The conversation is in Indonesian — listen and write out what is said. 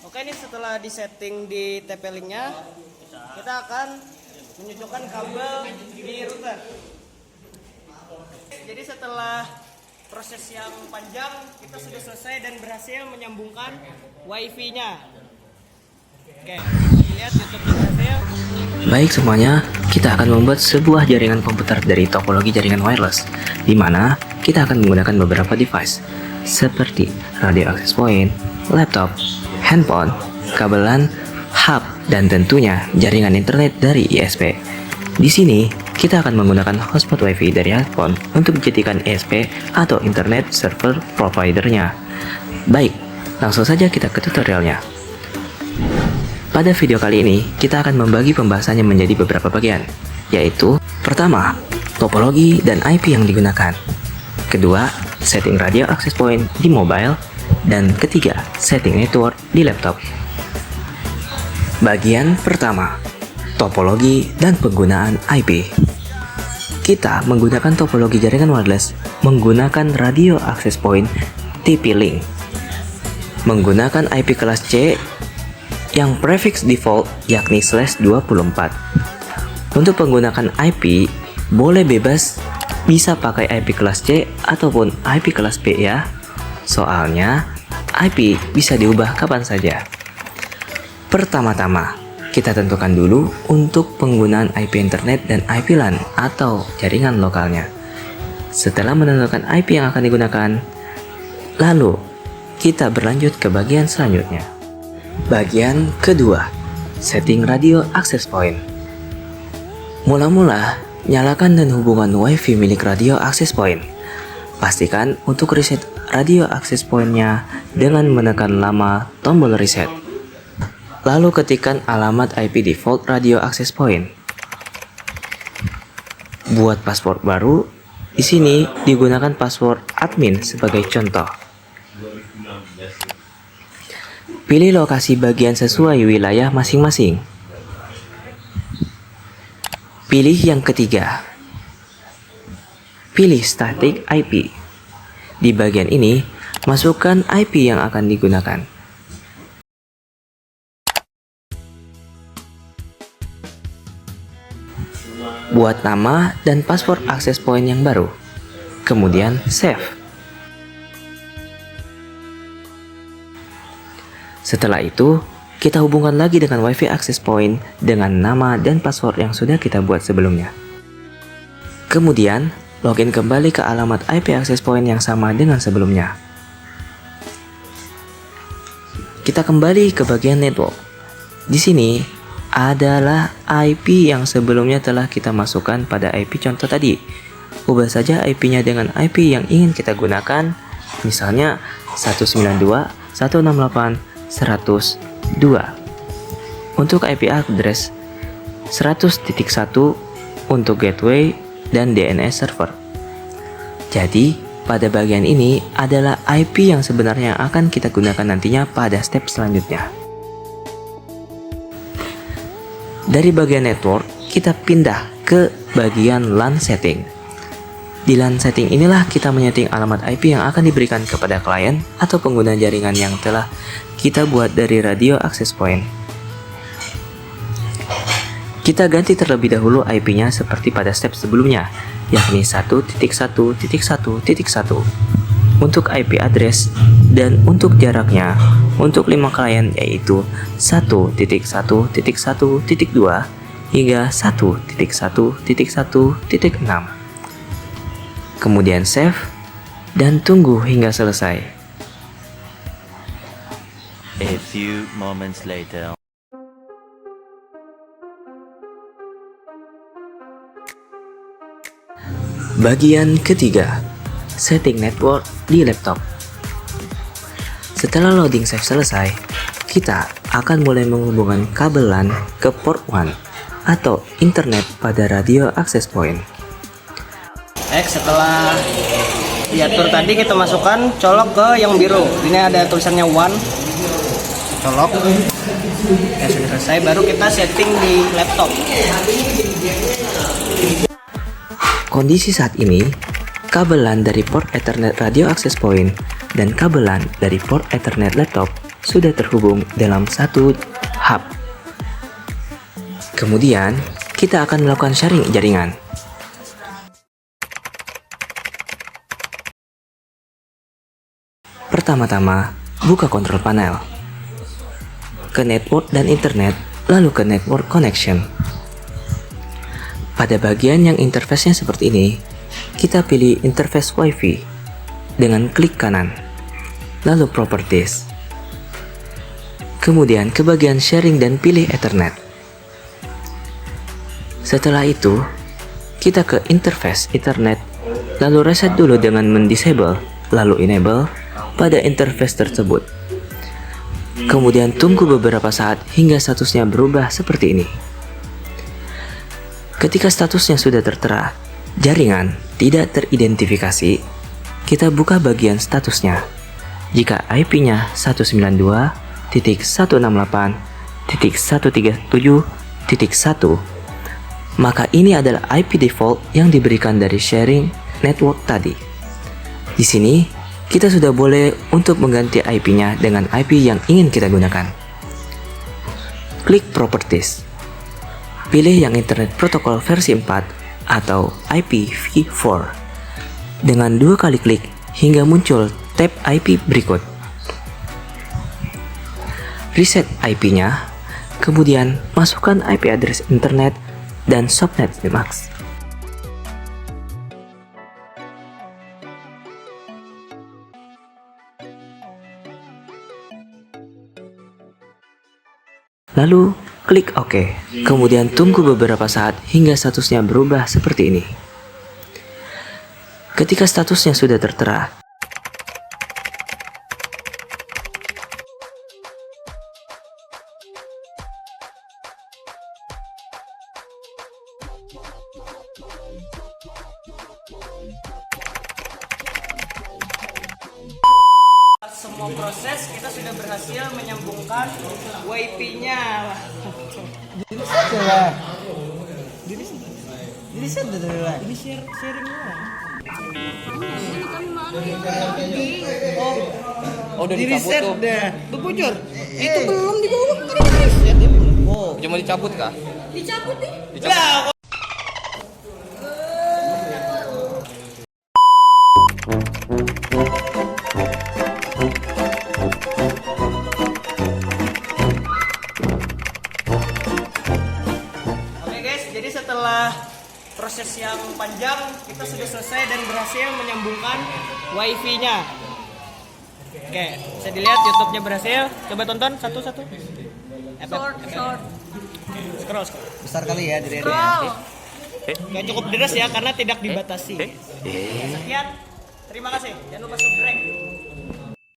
Oke, ini setelah disetting di TP-Link-nya, kita akan menyucukkan kabel di router. Jadi setelah proses yang panjang, kita sudah selesai dan berhasil menyambungkan WiFi-nya. Oke, lihat YouTube berhasil. Baik semuanya, kita akan membuat sebuah jaringan komputer dari topologi jaringan wireless, di mana kita akan menggunakan beberapa device seperti radio access point, laptop, handphone, kabel LAN, hub, dan tentunya jaringan internet dari ISP. Di sini, kita akan menggunakan hotspot WiFi dari handphone untuk dijadikan ISP atau internet server providernya. Baik, langsung saja kita ke tutorialnya. Pada video kali ini, kita akan membagi pembahasannya menjadi beberapa bagian, yaitu pertama, topologi dan IP yang digunakan. Kedua, setting radio access point di mobile. Dan ketiga, setting network di laptop. Bagian pertama, topologi dan penggunaan IP. Kita menggunakan topologi jaringan wireless menggunakan radio access point TP-Link. Menggunakan IP kelas C yang prefix default yakni /24. Untuk menggunakan IP, boleh bebas bisa pakai IP kelas C ataupun IP kelas B ya. Soalnya, IP bisa diubah kapan saja. Pertama-tama, kita tentukan dulu untuk penggunaan IP internet dan IP LAN atau jaringan lokalnya. Setelah menentukan IP yang akan digunakan, lalu kita berlanjut ke bagian selanjutnya. Bagian kedua, setting radio access point. Mula-mula, nyalakan dan hubungan WiFi milik radio access point. Pastikan untuk reset radio access point-nya dengan menekan lama tombol reset. Lalu ketikkan alamat IP default radio access point. Buat password baru, di sini digunakan password admin sebagai contoh. Pilih lokasi bagian sesuai wilayah masing-masing. Pilih yang ketiga. Pilih static IP. Di bagian ini, masukkan IP yang akan digunakan. Buat nama dan password access point yang baru. Kemudian save. Setelah itu, kita hubungkan lagi dengan WiFi access point dengan nama dan password yang sudah kita buat sebelumnya. Kemudian, login kembali ke alamat IP access point yang sama dengan sebelumnya. Kita kembali ke bagian network. Di sini adalah IP yang sebelumnya telah kita masukkan pada IP contoh tadi. Ubah saja IP-nya dengan IP yang ingin kita gunakan, misalnya 192.168.100.2. Untuk IP address 100.1 untuk gateway dan DNS server. Jadi, pada bagian ini adalah IP yang sebenarnya akan kita gunakan nantinya pada step selanjutnya. Dari bagian network, kita pindah ke bagian LAN setting. Di LAN setting inilah kita menyeting alamat IP yang akan diberikan kepada klien atau pengguna jaringan yang telah kita buat dari radio access point. Kita ganti terlebih dahulu IP-nya seperti pada step sebelumnya, yakni 1.1.1.1 untuk IP address, dan untuk jaraknya untuk 5 klien yaitu 1.1.1.2 hingga 1.1.1.6. Kemudian save dan tunggu hingga selesai. A few moments later. Bagian ketiga, setting network di laptop. Setelah loading save selesai, kita akan mulai menghubungkan kabel LAN ke port 1 atau internet pada radio access point. Setelah diatur tadi, kita masukkan colok ke yang biru. Ini ada tulisannya one, colok. Ya, sudah selesai, baru kita setting di laptop. Kondisi saat ini, kabel LAN dari port Ethernet radio access point dan kabel LAN dari port Ethernet laptop sudah terhubung dalam satu hub. Kemudian, kita akan melakukan sharing jaringan. Pertama-tama, buka kontrol panel. Ke network dan internet, lalu ke network connection. Pada bagian yang interface-nya seperti ini, kita pilih interface Wi-Fi dengan klik kanan, lalu properties. Kemudian ke bagian sharing dan pilih Ethernet. Setelah itu, kita ke interface Ethernet, lalu reset dulu dengan mendisable, lalu enable pada interface tersebut. Kemudian tunggu beberapa saat hingga statusnya berubah seperti ini. Ketika statusnya sudah tertera, jaringan tidak teridentifikasi, kita buka bagian statusnya. Jika IP-nya 192.168.137.1, maka ini adalah IP default yang diberikan dari sharing network tadi. Di sini, kita sudah boleh untuk mengganti IP-nya dengan IP yang ingin kita gunakan. Klik Properties. Pilih yang Internet Protocol versi 4 atau IPv4. Dengan 2 kali klik hingga muncul tab IP berikut. Reset IP-nya, kemudian masukkan IP address internet dan subnet max. Lalu klik OK. Kemudian tunggu beberapa saat hingga statusnya berubah seperti ini. Ketika statusnya sudah tertera, semua proses kita sudah berhasil menyambungkan Wi-Fi-nya. Jadi sharing Oh, udah dicabut tuh. Bocor. Itu belum di bawah tadi di-reset ya. Oh, Cuma dicabut kah? Dicabut nih. Lah, jadi setelah proses yang panjang kita sudah selesai dan berhasil menyambungkan Wi-Fi-nya. Oke, bisa dilihat YouTube-nya berhasil. Coba tonton satu-satu. Short. Scroll. Besar kali ya dari Scroll. Gak cukup deras ya karena tidak dibatasi. Sekian. Terima kasih. Jangan lupa subscribe.